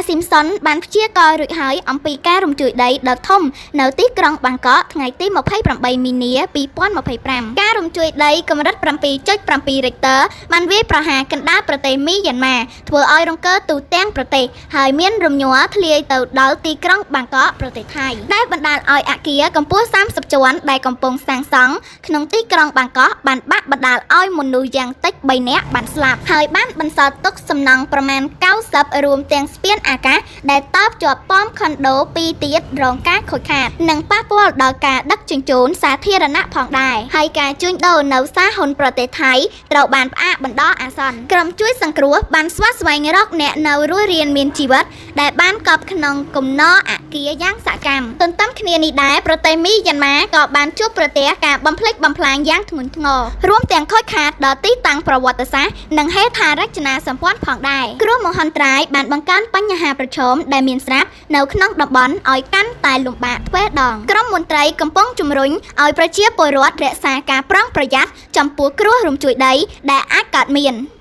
ស៊ីមសុនបានព្យាករណ៍រួចហើយអំពីការរំជួយដីដ៏ធំនៅទីក្រុងបាងកកថ្ងៃទី28មីនា 2025 ការរំជួយដីកម្រិត 7.7 រិចទ័របានវាយប្រហារកណ្ដាលប្រទេសមីយ៉ាន់ម៉ាធ្វើឲ្យរង្គើទូទាំងប្រទេសហើយមានរំញ័រធ្លាយទៅដល់ទីក្រុងបាងកកប្រទេសថៃដែលបណ្ដាលឲ្យអគារកម្ពស់30ជាន់ដែលកំពុងសាងសង់ក្នុងទីក្រុងបាងកកបានបាក់បណ្ដាលឲ្យមនុស្សយ៉ាងតិច3នាក់បានស្លាប់ហើយបានបន្សល់ទុកសំណង់ប្រមាណ90រួមទាំងស្ពានអាកាសដែលតបជាប់ប៉មខុនដូ2ទៀតរងការខូចខាតនិងប៉ះពាល់ដល់ការដឹកជញ្ជូនសាធារណៈផងដែរហើយការជួញដូរនៅសាហ៊ុនប្រទេសថៃត្រូវបានផ្អាកបណ្ដោះអាសន្នក្រុមជួយសង្គ្រោះបានស្វែងរកអ្នកនៅរស់រានមានជីវិតដែលបានកប់ក្នុងគំនរអគារយ៉ាងសកម្មទន្ទឹមគ្នានេះដែរប្រទេសមីយ៉ាន់ម៉ាក៏បានជួបប្រទះការបំផ្លិចបំផ្លាញយ៉ាងធ្ងន់ធ្ងររួមទាំងខូចខាតដល់ទីតាំងប្រវត្តិសាស្ត្រនិងហេដ្ឋារចនាសម្ព័ន្ធផងដែរគ្រោះមហន្តរាយបានបង្កើនបញ្ហាប្រឈមដែលមានស្រាប់នៅក្នុងតំបន់ឲ្យកាន់តែលំបាកទ្វេដងក្រុមមន្ត្រីកំពុងជំរុញឲ្យប្រជាពលរដ្ឋរក្សាការប្រុងប្រយ័ត្នចំពោះគ្រោះរំជួយដីដែលអាចកើតមាន